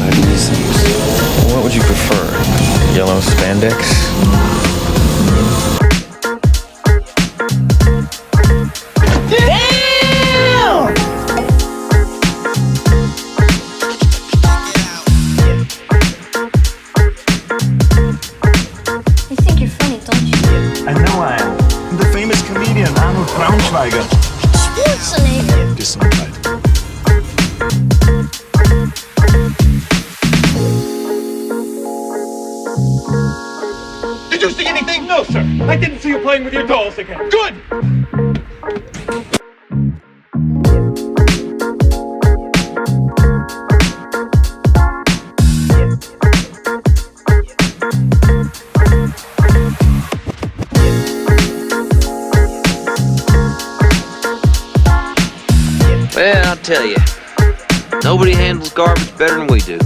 ahead and use them. What would you prefer? Yellow spandex? Gesundheit. Did you see anything? No, sir. I didn't see you playing with your dolls again. Good! Well, I'll tell you, nobody handles garbage better than we do.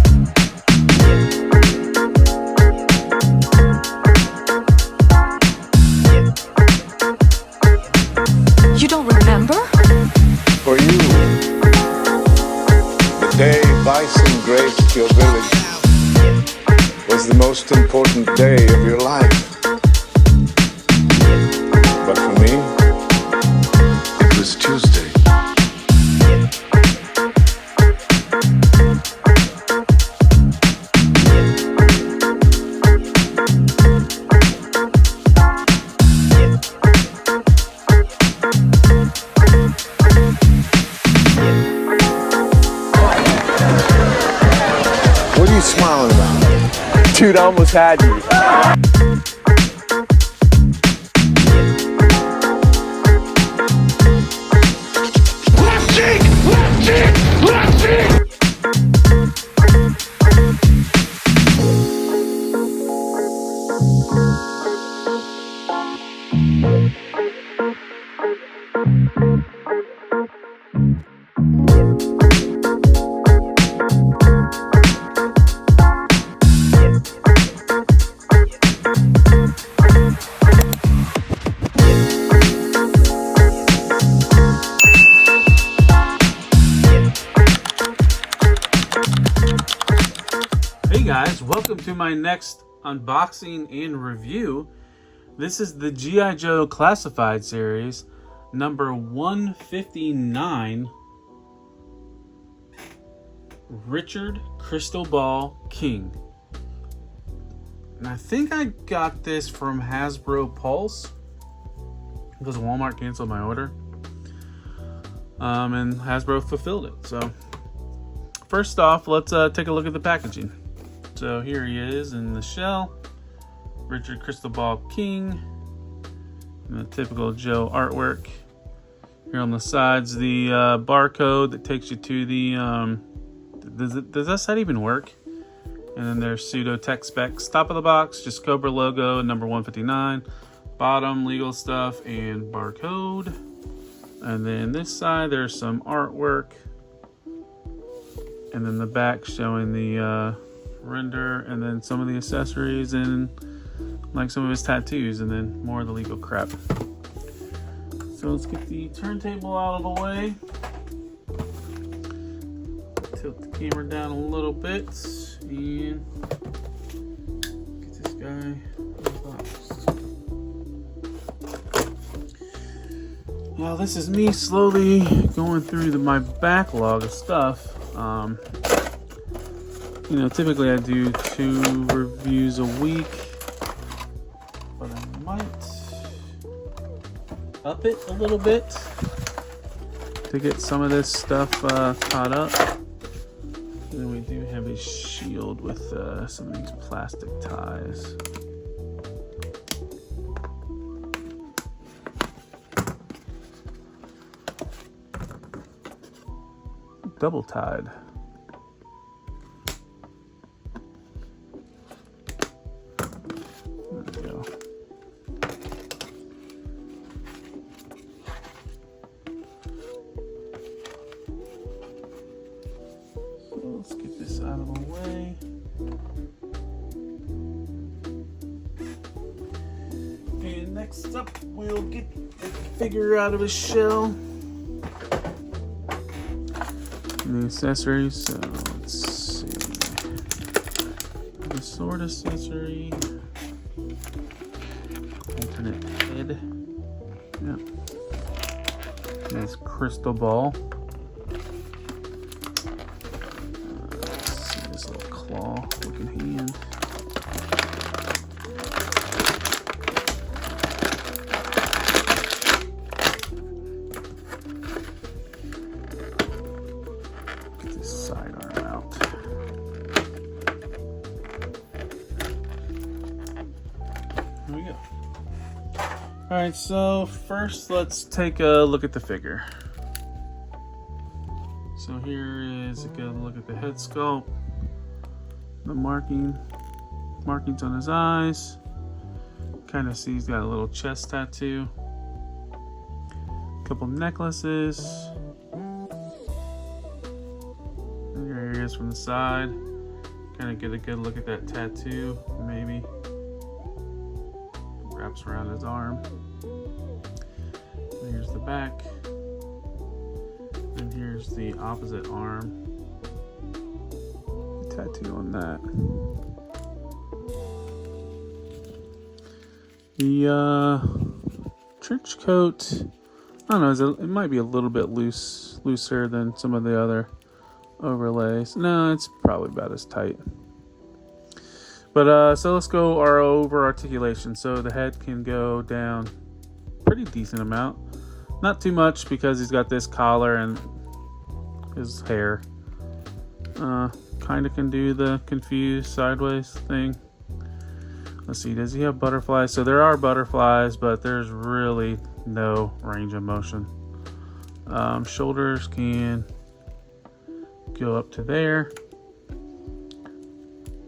You don't remember? For you, the day bison graced your village was the most important day of your life. But for me, it was Tuesday. What are you smiling about? Dude, I almost had you. Left cheek! Left cheek! Left cheek! Hey guys, welcome to my next unboxing and review. This is the G.I. Joe Classified series, number 159, Richard Crystal Ball King. And I think I got this from Hasbro Pulse because Walmart canceled my order. And Hasbro fulfilled it. So first off, let's take a look at the packaging. So here he is in the shell, Richard Crystal Ball King, and the typical Joe artwork. Here on the sides, the barcode that takes you to the, does that site even work? And then there's pseudo tech specs. Top of the box, just Cobra logo, number 159. Bottom, legal stuff, and barcode. And then this side, there's some artwork. And then the back showing the render, and then some of the accessories, and like some of his tattoos, and then more of the legal crap. So let's get the turntable out of the way. Tilt the camera down a little bit and get this guy unboxed. Now this is me slowly going through my backlog of stuff. You know, typically I do 2 reviews a week, but I might up it a little bit to get some of this stuff caught up. And then we do have a shield with some of these plastic ties. Double tied. Let's get this out of the way. And next up, we'll get the figure out of his shell. And the accessories, so let's see. sword accessory. Alternate head. Yep. His crystal ball. Let's see this little claw looking hand. Get this sidearm out. There we go. Alright, so first let's take a look at the figure. So here is a good look at the head sculpt. The markings on his eyes. Kind of see he's got a little chest tattoo. A couple necklaces. And here he is from the side. Kind of get a good look at that tattoo, maybe. Wraps around his arm. And here's the back. And here's the opposite arm. Tattoo on that. The trench coat, I don't know, it might be a little bit looser than some of the other overlays. No, it's probably about as tight. But so let's go over articulation. So the head can go down pretty decent amount. Not too much because he's got this collar and his hair. Kind of can do the confused sideways thing. Let's see, does he have butterflies? So there are butterflies, but there's really no range of motion. Shoulders can go up to there.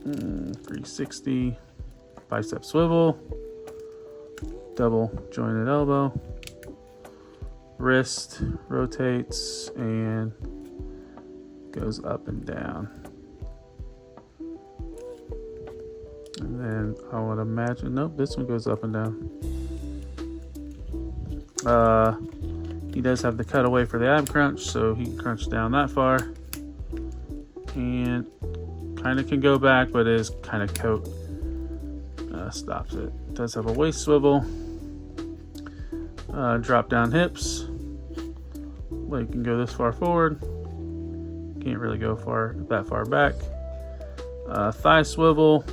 360. Bicep swivel. Double jointed elbow. Wrist rotates and goes up and down. And then I would imagine, nope, this one goes up and down. He does have the cutaway for the ab crunch, so he can crunch down that far. And kind of can go back, but his kind of coat stops it. Does have a waist swivel. Drop down hips. Leg can go this far forward. Can't really go that far back. Thigh swivel.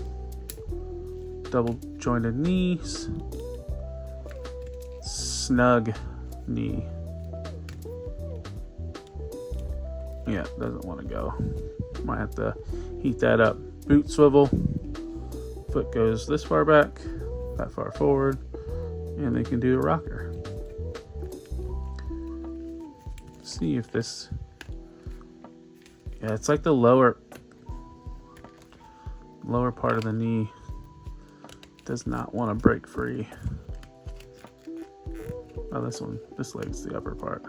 Double jointed knees. Snug knee. Yeah, doesn't want to go. Might have to heat that up. Boot swivel. Foot goes this far back, that far forward, and they can do a rocker. See if this, yeah, it's like the lower part of the knee does not want to break free. Oh, this leg's the upper part.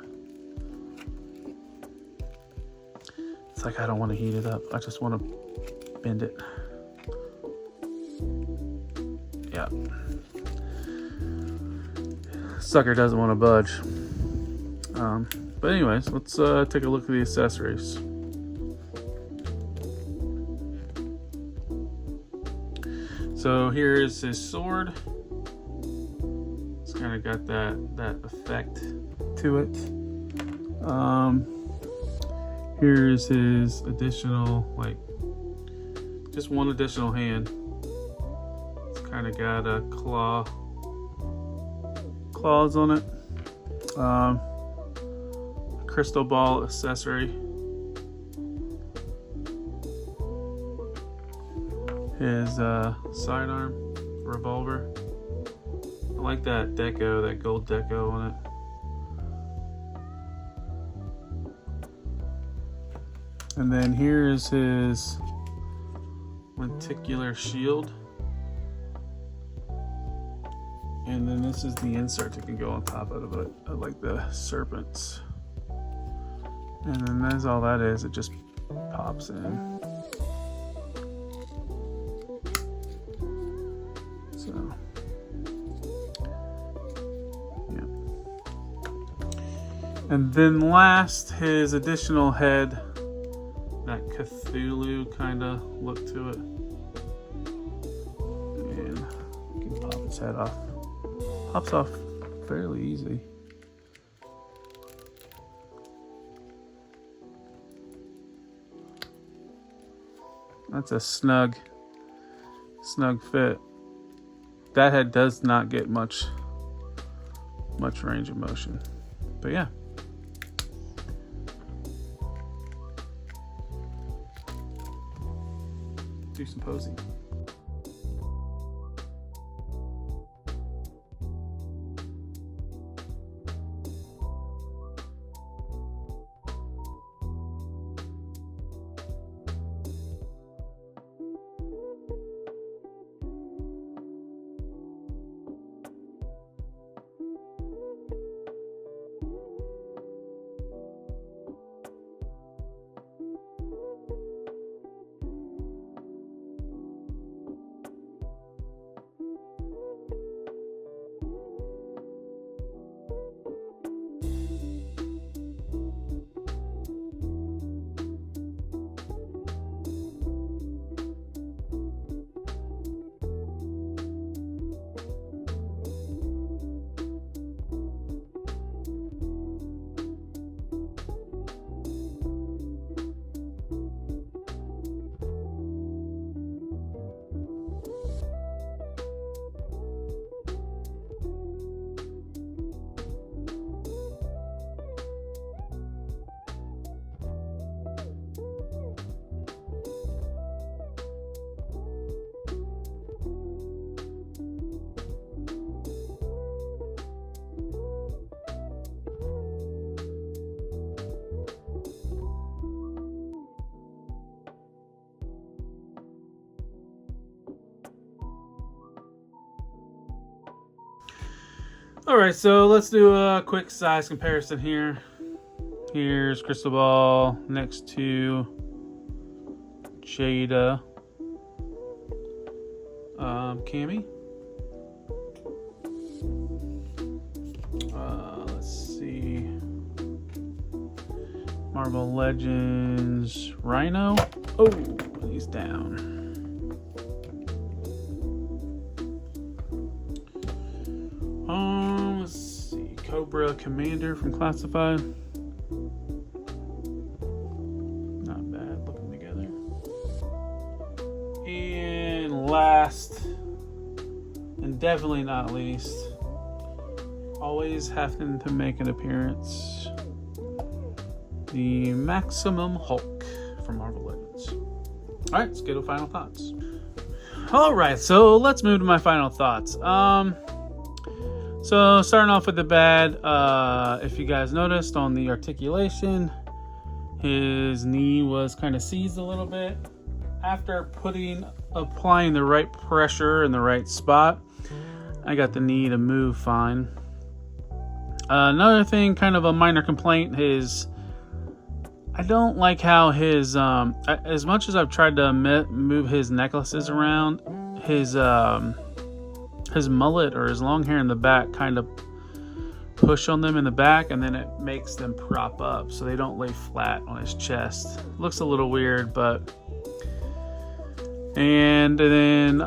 It's like I don't want to heat it up. I just want to bend it. Yeah. Sucker doesn't want to budge. But anyways, let's take a look at the accessories. So here's his sword. It's kind of got that effect to it. Here's his additional, just one additional hand. It's kind of got a claws on it. Crystal ball accessory. His sidearm revolver. I like that deco, that gold deco on it. And then here's his lenticular shield. And then this is the insert that can go on top of it. I like the serpents. And then that's all that is. It just pops in. So, yeah. And then last, his additional head. That Cthulhu kind of look to it. And you can pop his head off. Pops off fairly easy. That's a snug fit. That head does not get much range of motion. But yeah. Do some posing. Alright, so let's do a quick size comparison here. Here's Crystal Ball next to Jada Cammy. Let's see. Marvel Legends Rhino. Oh, he's down. Let's see. Cobra Commander from Classified. Not bad, looking together. And last, and definitely not least, always having to make an appearance, the Maximum Hulk from Marvel Legends. Alright, let's get to final thoughts. Alright, so let's move to my final thoughts. So starting off with the bad, if you guys noticed on the articulation, his knee was kind of seized a little bit. After applying the right pressure in the right spot, I got the knee to move fine. Another thing, kind of a minor complaint, I don't like how his, as much as I've tried to move his necklaces around, his mullet or his long hair in the back kind of push on them in the back, and then it makes them prop up so they don't lay flat on his chest. Looks a little weird, but and then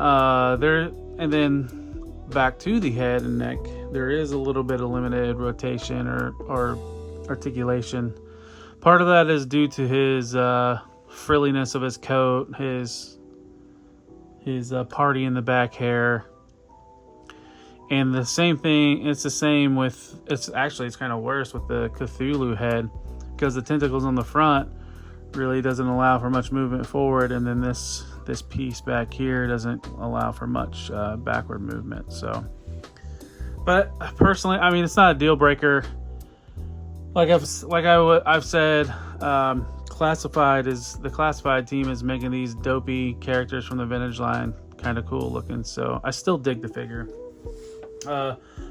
back to the head and neck, there is a little bit of limited rotation or articulation. Part of that is due to his frilliness of his coat, his party in the back hair. And the same thing, it's kind of worse with the Cthulhu head, because the tentacles on the front really doesn't allow for much movement forward, and then this piece back here doesn't allow for much backward movement. So, but personally, I mean, it's not a deal breaker. Like I've said, the classified team is making these dopey characters from the vintage line kind of cool looking. So I still dig the figure.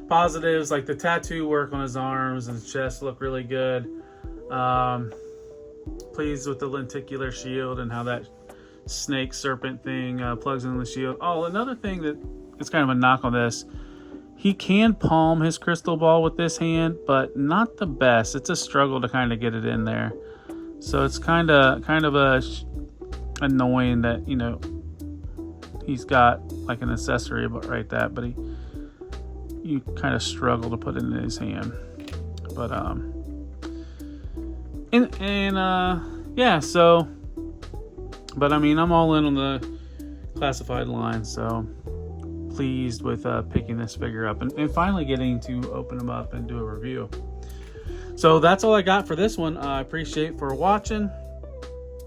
Positives, like the tattoo work on his arms and his chest look really good. Pleased with the lenticular shield and how that snake serpent thing plugs into the shield. Oh, another thing that is kind of a knock on this, he can palm his crystal ball with this hand, but not the best. It's a struggle to kind of get it in there. So it's kind of annoying that, he's got like an accessory right that, but you kind of struggle to put it in his hand. But yeah, so, but I mean, I'm all in on the classified line, so pleased with picking this figure up and finally getting to open them up and do a review. So that's all I got for this one. I appreciate for watching.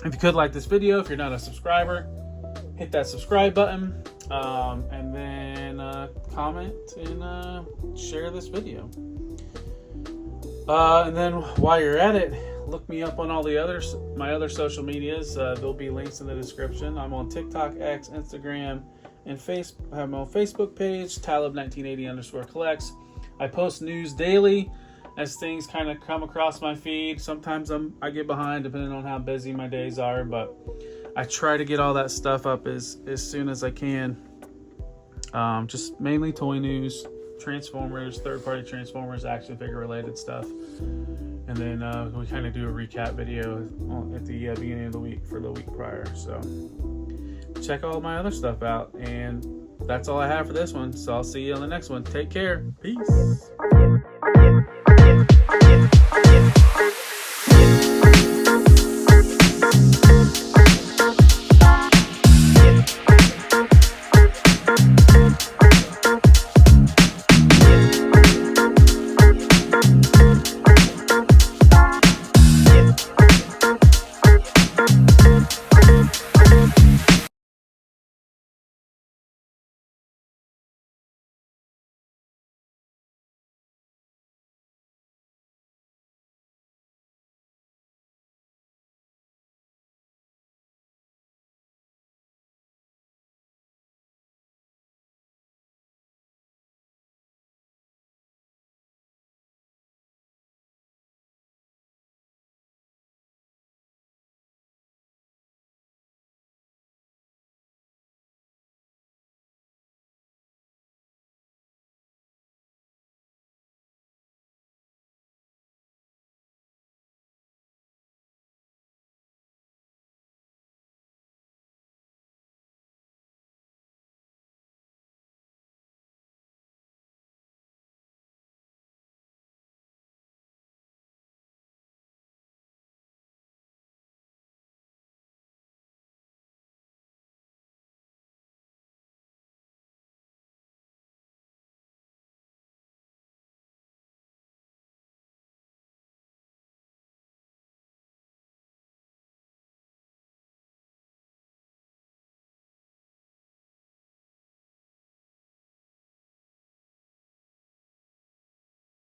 If you could like this video, if you're not a subscriber, hit that subscribe button, and then comment and share this video. And then while you're at it, look me up on all the my other social medias. There'll be links in the description. I'm on TikTok, X, Instagram, and I have my own Facebook page, Talib1980_collects. I post news daily as things kind of come across my feed. Sometimes I get behind depending on how busy my days are, but I try to get all that stuff up as soon as I can. Just mainly toy news, Transformers, third-party Transformers, action figure related stuff. And then we kind of do a recap video at the beginning of the week for the week prior. So check all my other stuff out. And that's all I have for this one. So I'll see you on the next one. Take care. Peace.